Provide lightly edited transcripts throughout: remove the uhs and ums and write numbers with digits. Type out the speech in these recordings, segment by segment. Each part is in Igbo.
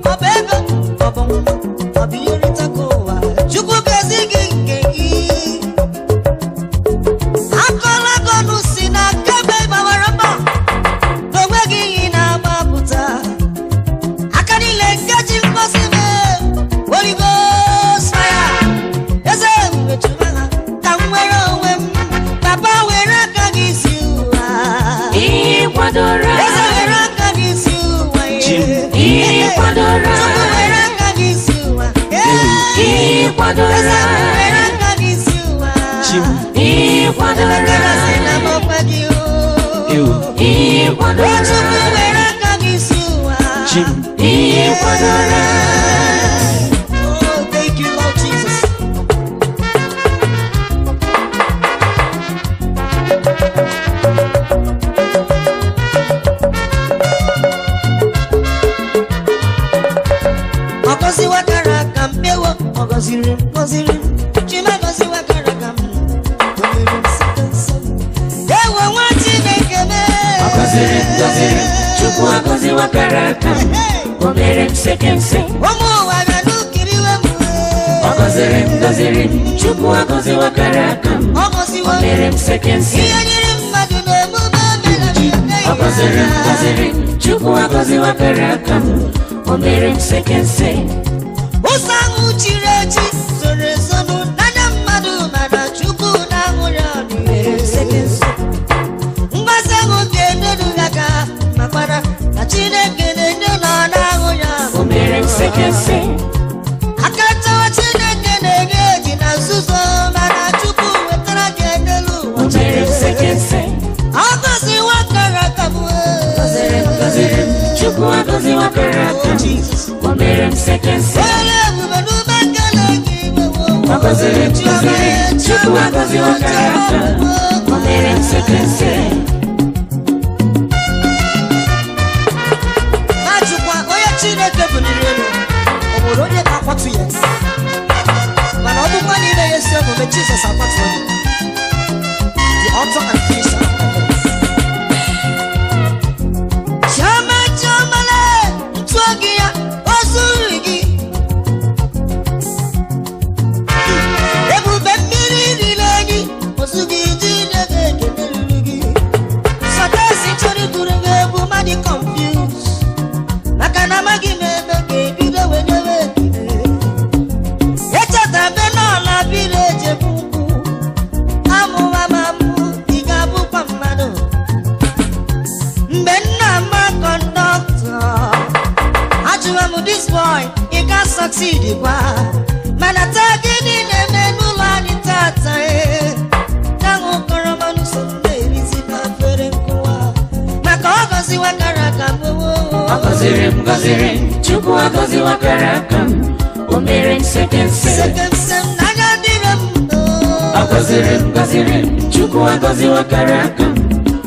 Obego, obi irita Ikwadora Chim Ikwadora Ikwadora Chim Ikwadora. Oh, thank you, Lord Jesus. Ogozi wakara kambewo, ogoziri, chima gozi wakara kam. Ewo wati nekeme. Ogoziri, chukwu ogozi wakara kam. Omere msekense. Omo waganu kiriwe mwe. Ogoziri, chukwu ogozi wakara kam. Omere msekense. Ogoziri, chukwu ogozi wakara kam. Omere msekense. Osangu chirechi sore sonu nana mmadu mana chukwu na ngurani msekense. Mbasangu kenenu gaka makwara na Chineke nene na nguya. Omere msekense. Akata Chineke nege jina suzo mana chukwu wetara kenelu. Omere msekense. Agozi wakara kamwe. Chukwu agozi wakara kam. Omere msekense. Ogoziri, chukwu agozi wakara kam. Omere msekense. Najukwa oya Chineke buliri elu. Obodo onye ga-akwatu ya. Mana ọ bụkwa n'ime ya esi omume Jizọs akwatu ya. The author and finisher of our faith. Chamale, ntụogi ya, ozuri gị. Ebube mmiri niile gị, ozugi Chineke ekelelu gị. Satasi chọrọ iduru gị ebu ma dị confused. Maka na amaghị m ebe ga-ebido wenyewe ekele. Echetabe n'ọla biri ejebu ukwu. Amụwa ma mụ, ị ga-abụkwa mmadụ. Mgbe nna ma kọndọktọ, ajụwa m this boy, ị ga succeed kwa. Mana taa gịnị na-eme n'ụlọ anyị tata Tangu kọrọ mmanụ so na-erizi na fere nkụwa. Maka ọ gọzi wakara ka mwewo. Ogoziri, chukwu agozi wakara kam. Omere msekense. Sekemse n'anya dịrị m. Ogoziri, chukwu agozi wakara kam.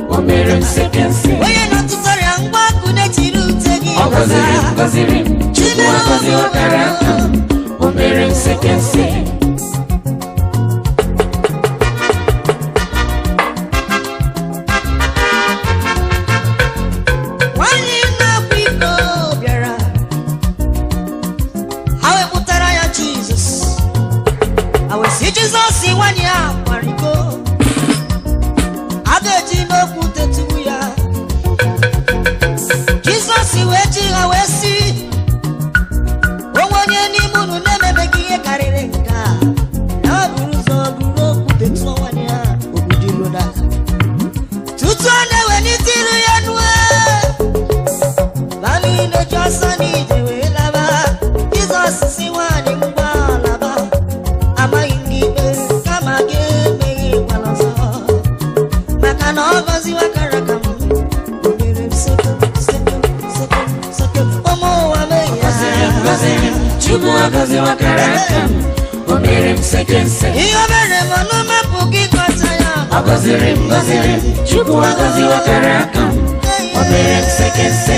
Omere msekense. Onye nọtụtara ngwa akụ na-etiri ute gị. Ogoziri, chukwu agozi wakara kam. Omere msekense. Nwanyị na-akwa iko bịara. Ha wepụtara ya Jizọs. Ha wee sị Jizọs nwanyị a kwara iko. A ga-eji n'okwu tetubu ya. Jizọs wee ji ha wee sị, onwe onye n'ime unu na-emebeghị ihe karịrị nke a. Ya buru ụzọ buru okwu tetuo nwanyị a obodo iro n'aka. Tutu ọ na-ewelite iru ya nue. Bali na-eji ọsọ n'ije wee laba. Jizọs si nwanyị ngwa laba. Amaghị ndị ikpe kama gị emeghị ịkwala ọzọ. Maka na ọ gọzi wakara ka m. Omere m sekem. Ụmụ ụwa mee ya. Ogoziri, chukwu agozi wakara kam. Omere msekense. Ihe o mere m ọnụ mapụ gị kọta ya. Ogoziri, chukwu agozi wakara kam. Omere msekense.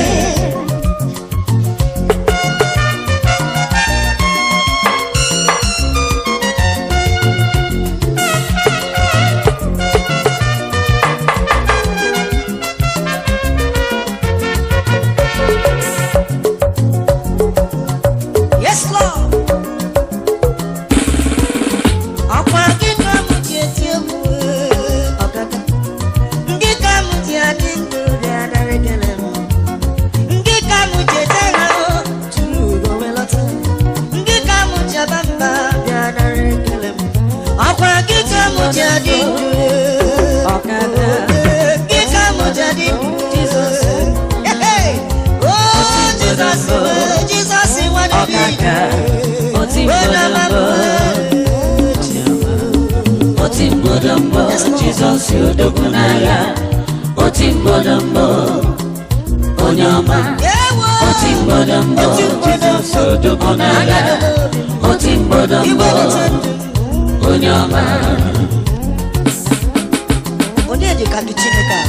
Yes, Lord. Ọkwa gị ka m ji eti egwu ọgaga. Ngị ka m ji adị ndụ dị adara ekele m. Ngị Jesus Yodogunaya, Otimbodambo, Onyama, Otimbodambo, Jesus Yodogunaya, Otimbodambo, Onyama. Onye ka Chineke.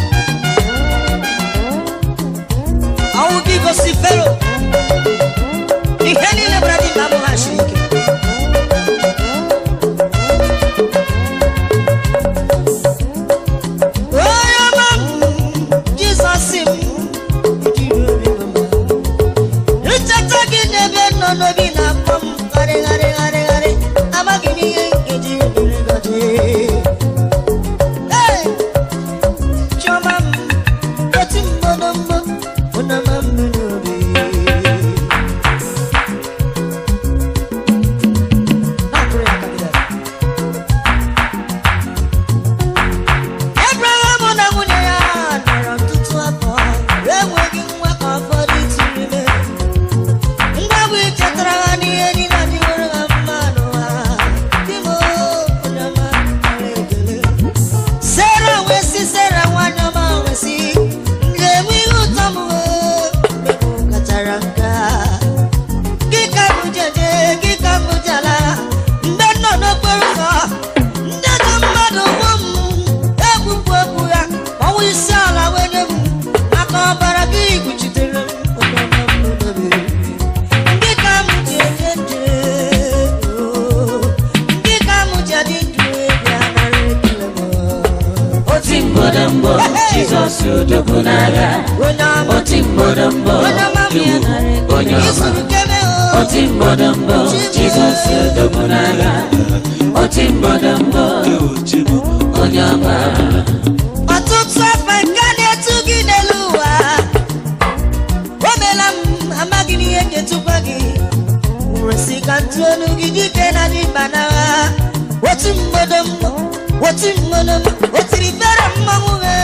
I will give us the fellow. The Henny Lebradi Namu Hashiki. Jesus Yodogunaya, Otimbodambo, Onyama, Otimbodambo, Jesus Yodogunaya, Otimbodambo, Onyama. Otutsa pangane tugineluwa, Omelam amagini yeke tupagi, Uresikantuanu gidike na nibana, Otimbodambo, Otimbodambo, Otirivera mamuwe.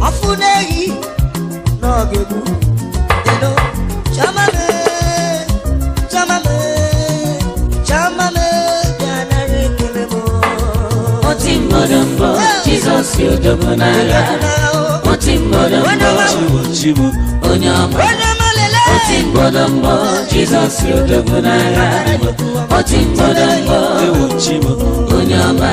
Afuneyi n'ogebu, eno chamame, bianare kelemo. Otimbodambo, Jesus Yodogunaya, Otimbodambo, Onyama, Otimbodambo, Jesus Yodogunaya, Otimbodambo, Onyama.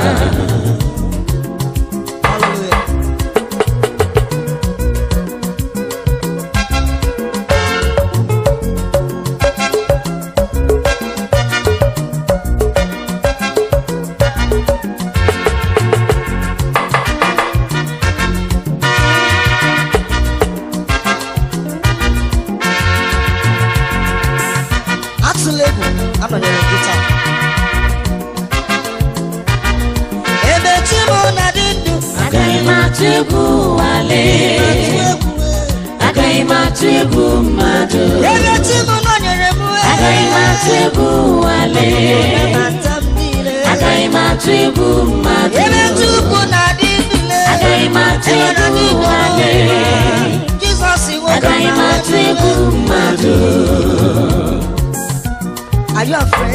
Are you afraid?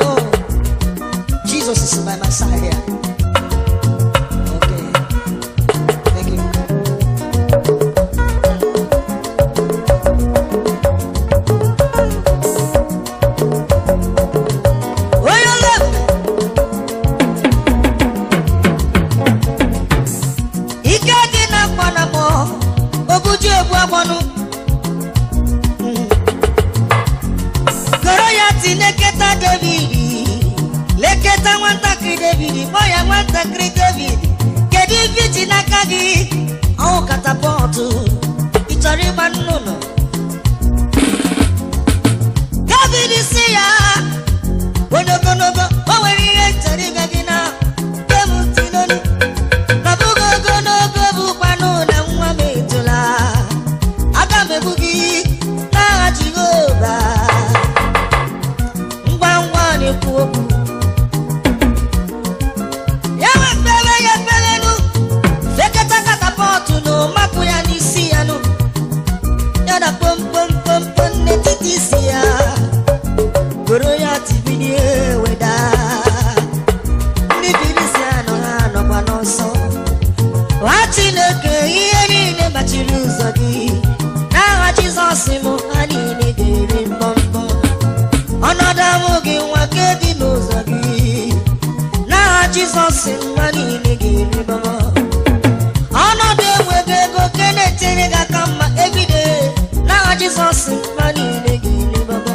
No. Jesus is by my side here. Okay. Thank you. Where you live? Ikadi na kwanamo. Obuji ebu abonu. Leketa David, leketa wantakri David, boya wantakri David. Kedi viti nakagi, au katapotu, itori manuno. David siya, bonogonogo, waweri itori gagina, kemutinoni. Nabugo gonogo bupano na mwametula. ga-eri ụzọ gị n'aha Jizọs mụ ha niile ga-eri mbọmbọ ọnọdụ amụ gị nwa nke dị n'ụzọ gị n'aha Jizọs ha niile ga-eri mbọmbọ ọnọdụ enweghị ego nke na-etere gị aka mma ebido n'aha Jizọs ha niile ga-eri mbọmbọ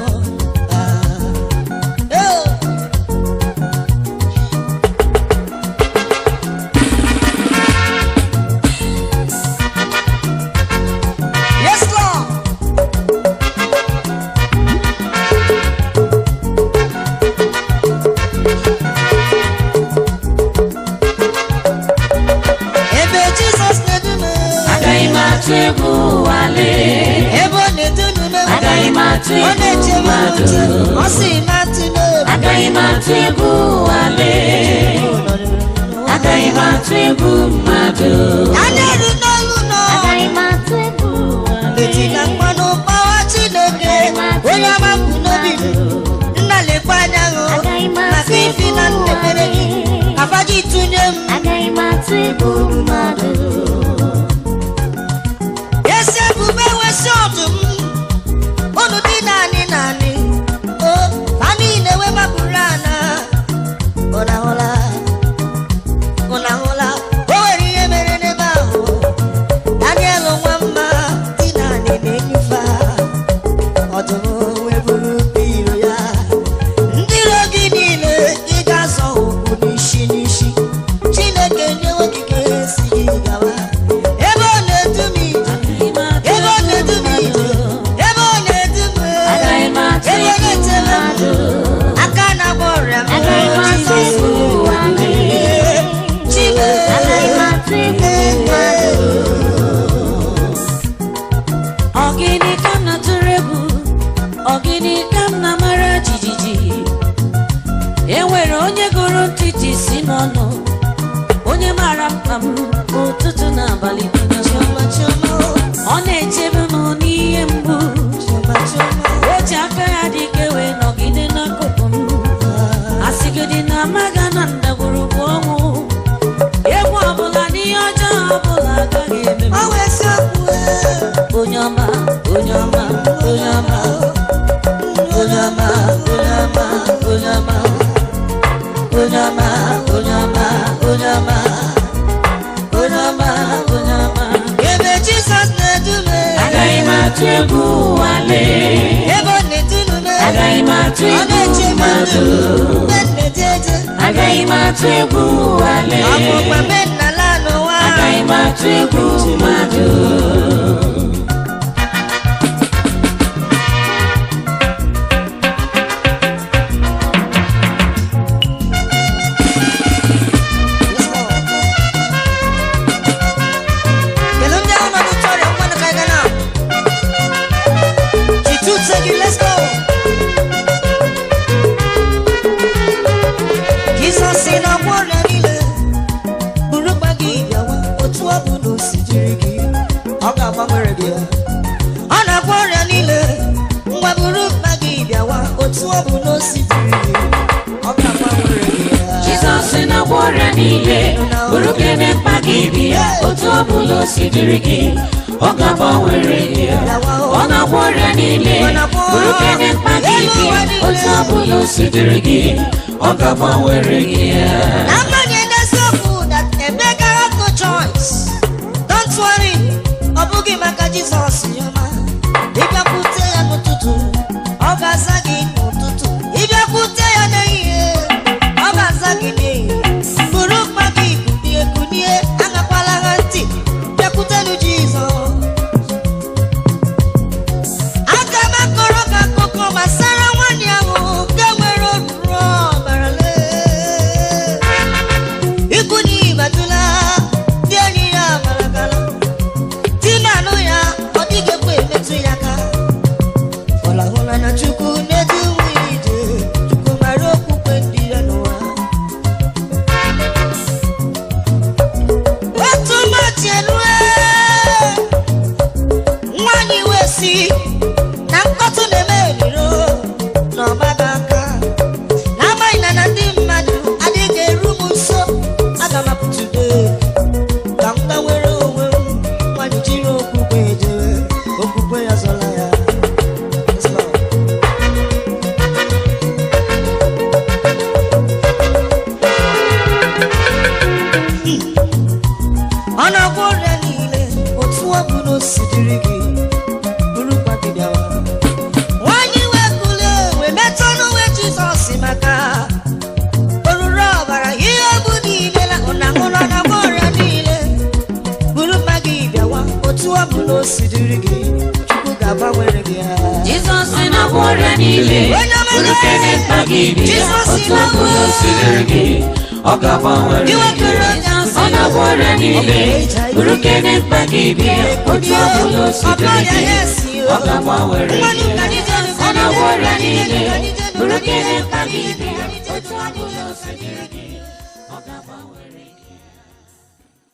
Ona gwọrịa niile otu ọ bụ na o sidiri gị burukwa gị bịawa. Nwanyị wee kulie wee metụ n'uwe Jizọs maka oruru ọbara ihe bụ niile na ụna na gwọrịa niile burukwa gị bịawa. Otu ọ bụ na o sidiri gị Chukwu ga-agbanwere gị ya. Jizọs na gwọrịa niile burukene mkpa gị bịa. Otu ọ bụ na o sidiri gị ọ ga-agbanwere gị. Ọ na-agwọrịa niile burukene mkpa gị bịa. Otu ọ bụ na o sidiri gị ọ ga-agbanwere gị. Ọ na-agwọrịa niile burukene mkpa gị bịa. Otu ọ bụ na o sidiri gị ọ ga-agbanwere gị.